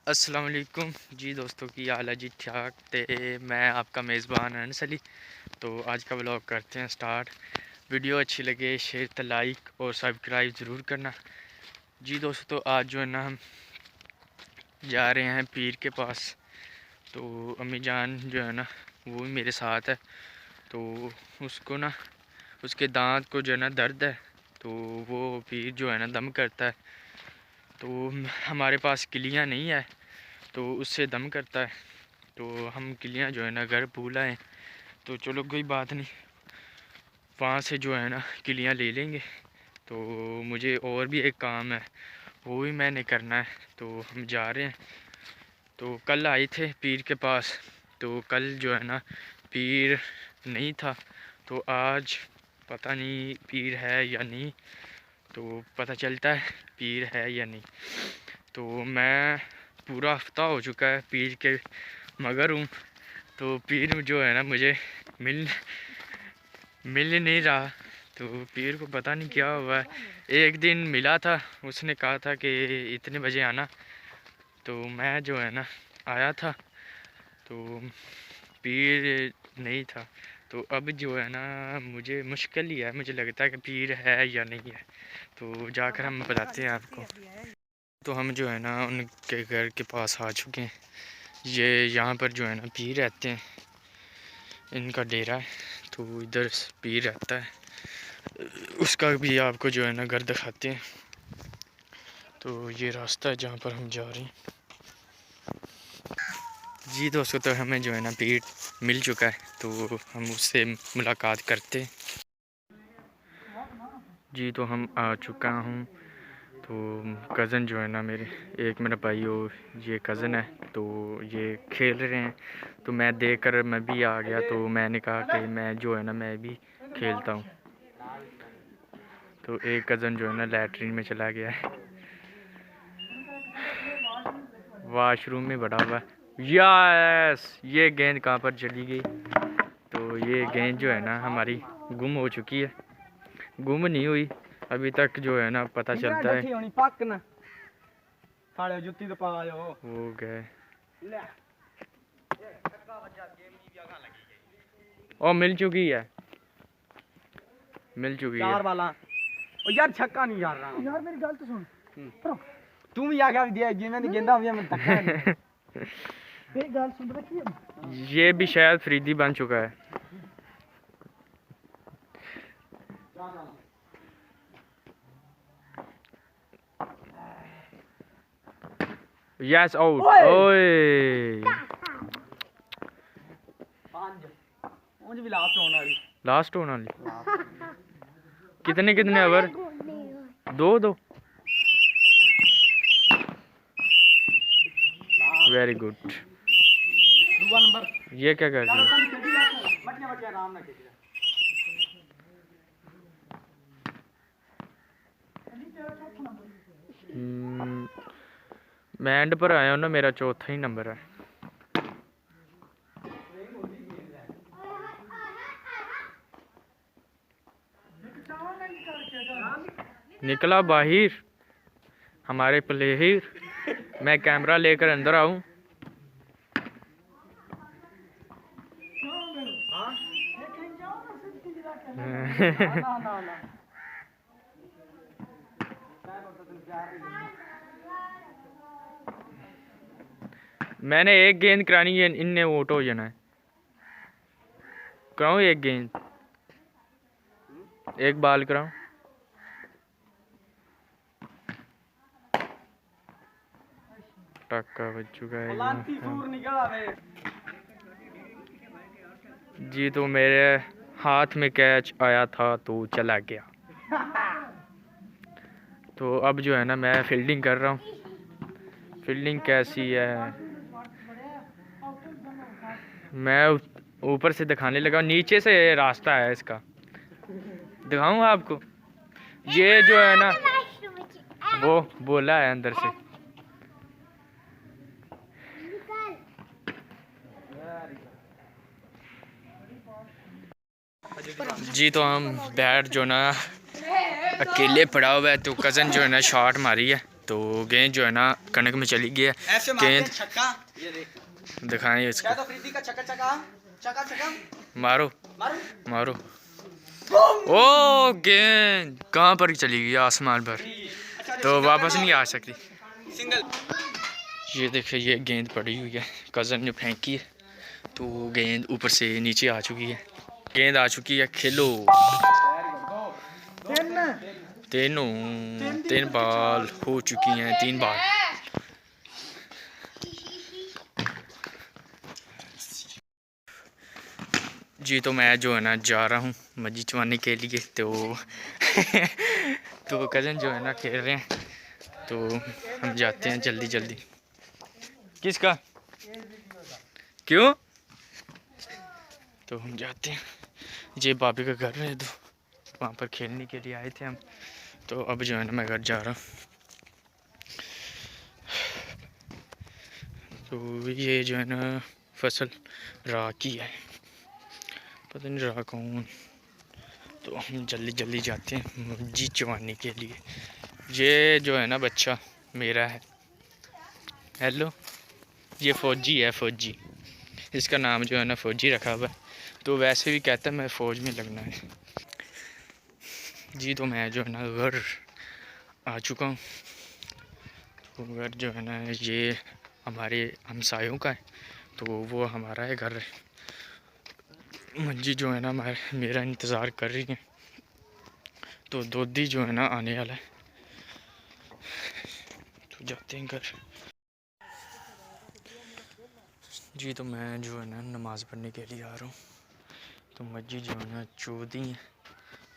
अस्सलाम वालेकुम जी दोस्तों, की हाल है जी? ठीक। तो मैं आपका मेज़बान अनस अली। तो आज का व्लॉग करते हैं स्टार्ट। वीडियो अच्छी लगे शेयर तो लाइक और सब्सक्राइब ज़रूर करना जी दोस्तों। आज जो है ना हम जा रहे हैं पीर के पास। तो अम्मी जान जो है ना वो भी मेरे साथ है। तो उसको ना उसके दांत को जो है ना दर्द है, तो वो पीर जो है ना दम करता है। तो हमारे पास किलियाँ नहीं है, तो उससे दम करता है। तो हम किलियाँ जो है ना घर भूल आए। तो चलो कोई बात नहीं, वहाँ से जो है ना किलियाँ ले लेंगे। तो मुझे और भी एक काम है, वो भी मैंने करना है। तो हम जा रहे हैं। तो कल आए थे पीर के पास, तो कल जो है ना पीर नहीं था। तो आज पता नहीं पीर है या नहीं, तो पता चलता है पीर है या नहीं। तो मैं पूरा हफ्ता हो चुका है पीर के मगर हूँ। तो पीर जो है ना मुझे मिल नहीं रहा। तो पीर को पता नहीं क्या हुआ है। एक दिन मिला था, उसने कहा था कि इतने बजे आना। तो मैं जो है ना आया था, तो पीर नहीं था। तो अब जो है ना मुझे मुश्किल ही है, मुझे लगता है कि पीर है या नहीं है। तो जाकर हम बताते हैं आपको। तो हम जो है ना उनके घर के पास आ चुके हैं। ये यहाँ पर जो है ना पीर रहते हैं, इनका डेरा है। तो इधर पीर रहता है, उसका भी आपको जो है ना घर दिखाते हैं। तो ये रास्ता है जहाँ पर हम जा रहे हैं जी दोस्तों। तो हमें जो है ना पीर मिल चुका है, तो हम उससे मुलाकात करते हैं जी। तो हम आ चुका हूँ। तो कज़न जो है ना मेरे, एक मेरा भाई और ये कज़न है, तो ये खेल रहे हैं। तो मैं देखकर मैं भी आ गया। तो मैंने कहा कि मैं जो है ना मैं भी खेलता हूँ। तो एक कज़न जो है ना लैट्रिन में चला गया है, वॉशरूम में बड़ा हुआ। यस, ये गेंद कहाँ पर चली गई? तो ये गेंद जो है ना हमारी गुम हो चुकी है। गुम नहीं हुई अभी तक, जो है ना पता चलता है हो गए। और मिल चुकी है, मिल चुकी है। यार छक्का नहीं यार रहा यार, मेरी गल तो सुन। तू भी आके दिया जिन्हें गेंदा हुआ मैं तक्का नहीं। एक गल सुन रखी, ये भी शायद फरीदी बन चुका है। Yes out. ओए मुझे भी लास्ट होने वाली। लास्ट होने वाली। कितने कितने ओवर? दो दो। Very good. दूसरा नंबर ये क्या कर रही है? मटिया मटिया आराम ना खेल। मैं एंड पर आया हूँ ना, मेरा चौथा ही नंबर है। निकला बाहिर हमारे प्लेयर। मैं कैमरा लेकर अंदर आऊं। मैंने एक गेंद करानी है, इनने आउट हो जाना है। कराऊं एक गेंद, एक बाल कराऊं। टक्का बज चुका है जी। तो मेरे हाथ में कैच आया था तो चला गया। तो अब जो है ना मैं फील्डिंग कर रहा हूँ। फील्डिंग कैसी है मैं ऊपर से दिखाने लगा, नीचे से रास्ता है इसका, दिखाऊं आपको। ये जो है ना वो बोला है अंदर से। जी तो हम बैट जो ना अकेले पड़ा हुआ है। तो कज़न जो है ना शॉट मारी है, तो गेंद जो है ना कनक में चली गई है। ऐसे मारते हैं गेंद छक्का। ये देख दिखाएं इसको। तो प्रीति का चक्का चक्का चक्का चक्का मारो मारो मारो। ओ गेंद कहाँ पर चली गई? आसमान पर, तो वापस नहीं आ सकती। सिंगल। ये देखिए ये गेंद पड़ी हुई है, कज़न ने फेंकी है तो गेंद ऊपर से नीचे आ चुकी है। गेंद आ चुकी है, खेलो। तीन बॉल हो चुकी हैं, 3 बॉल। जी तो मैं जो है ना जा रहा हूँ मस्जिद चुमाने के लिए। तो तो कज़न जो है ना खेल रहे हैं, तो हम जाते हैं जल्दी जल्दी। किसका? क्यों? तो हम जाते हैं, ये भाभी का घर है, तो वहाँ पर खेलने के लिए आए थे हम। तो अब जो है ना मैं घर जा रहा हूँ। तो ये जो है ना फसल राह की है, पता नहीं रहा कौन। तो हम जल्दी जल्दी जाते हैं मस्जिद चुमाने के लिए। ये जो है ना बच्चा मेरा है। हेलो, ये फ़ौजी है, फ़ौजी। इसका नाम जो है ना फ़ौजी रखा हुआ है, तो वैसे भी कहता है मैं फ़ौज में लगना है। जी तो मैं जो है ना घर आ चुका हूँ। तो घर जो है ना ये हमारे हमसायों का है, तो वो हमारा है घर। मस्जिद जो है ना मेरा इंतज़ार कर रही है, तो दोदी जो है ना आने वाला है, तो जाते हैं घर। जी तो मैं जो है ना नमाज़ पढ़ने के लिए आ रहा हूँ। तो मस्जिद जो है ना चौधी है,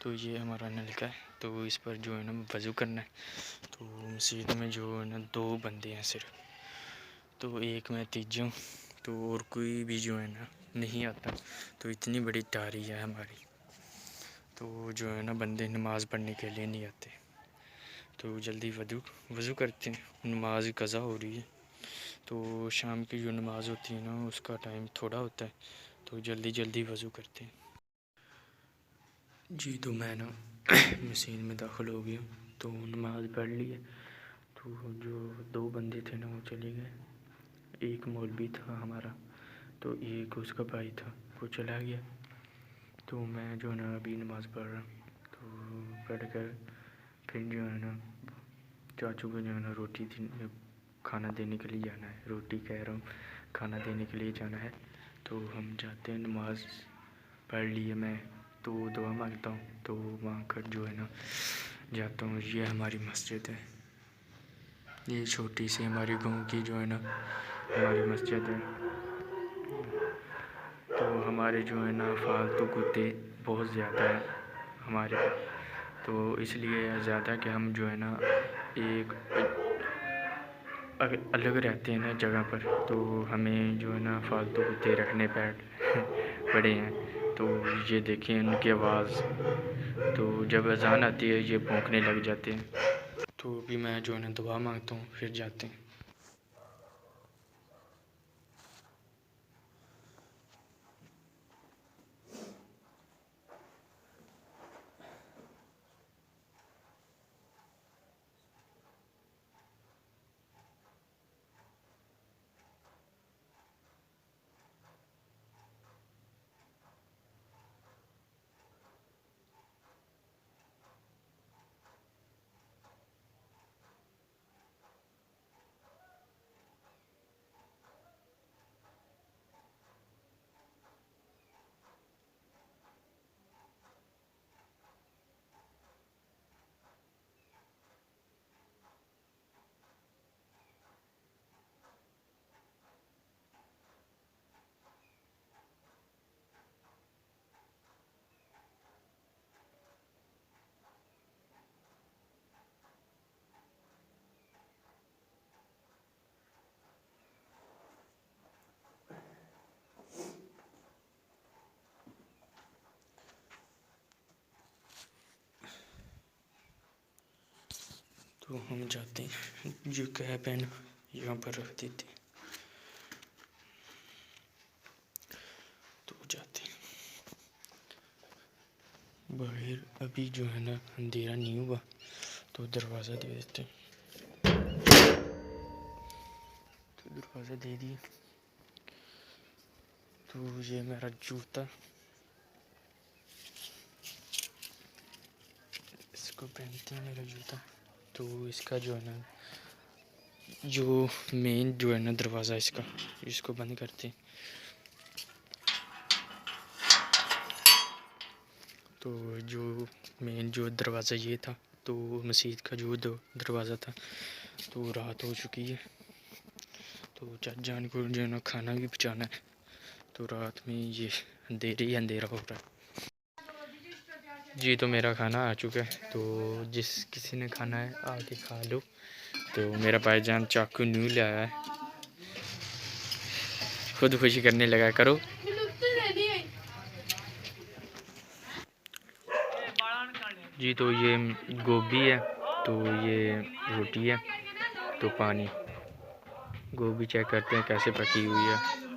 तो ये हमारा नलका है, तो इस पर जो है ना वज़ू करना है। तो मस्जिद में जो है ना 2 बंदे हैं सिर्फ, तो एक मैं तीजा हूँ, तो और कोई भी जो है ना नहीं आता। तो इतनी बड़ी टारी है हमारी, तो जो है ना बंदे नमाज़ पढ़ने के लिए नहीं आते। तो जल्दी वज़ू करते हैं, नमाज कज़ा हो रही है। तो शाम की जो नमाज़ होती है ना उसका टाइम थोड़ा होता है, तो जल्दी जल्दी वज़ू करते हैं। जी तो मैं ना मशीन में दाखिल हो गया, तो नमाज़ पढ़ ली है। तो जो 2 बंदे थे ना वो चले गए, एक मौलवी था हमारा, तो एक उसका भाई था वो चला गया। तो मैं जो है ना अभी नमाज़ पढ़ रहा हूँ। तो पढ़ कर फिर जो है ना चाचू को जो है ना रोटी खाना देने के लिए जाना है। रोटी कह रहा हूँ, खाना देने के लिए जाना है। तो हम जाते हैं, नमाज़ पढ़ ली है मैं, तो दुआ मांगता हूँ। तो वहाँ कर जो है ना जाता हूँ। ये हमारी मस्जिद है, ये छोटी सी हमारी गांव की जो है ना हमारी मस्जिद है। तो हमारे जो है ना फालतू कुत्ते बहुत ज़्यादा हैं हमारे, तो इसलिए ज़्यादा कि हम जो है ना एक अलग रहते हैं ना जगह पर, तो हमें जो है ना फालतू कुत्ते रखने पड़े हैं। तो ये देखें उनकी आवाज़, तो जब अजान आती है ये भौंकने लग जाते हैं। तो अभी मैं जो है ना दुआ मांगता हूँ, फिर जाते हैं। तो हम जाते हैं, जो कैब है ना यहाँ पर रख देते हैं, तो जाते हैं बाहर। अभी जो है ना अंधेरा नहीं हुआ, तो दरवाज़ा दे देते हैं। से दे दी। तो ये मेरा जूता, इसको पहनते हैं मेरा जूता। तो इसका जो है ना, जो मेन जो है ना दरवाज़ा इसका, इसको बंद करते हैं। तो जो मेन जो दरवाज़ा ये था, तो मस्जिद का जो दरवाज़ा था, तो रात हो चुकी है। तो चाचा को जो है ना खाना भी पहुँचाना है। तो रात में ये अंधेरा हो रहा है जी। तो मेरा खाना आ चुका है। तो जिस किसी ने खाना है आके खा लो। तो मेरा भाईजान चाकू न्यू ले आया है, खुद खुशी करने लगा करो। जी तो ये गोभी है, तो ये रोटी है, तो पानी। गोभी चेक करते हैं कैसे पकी हुई है।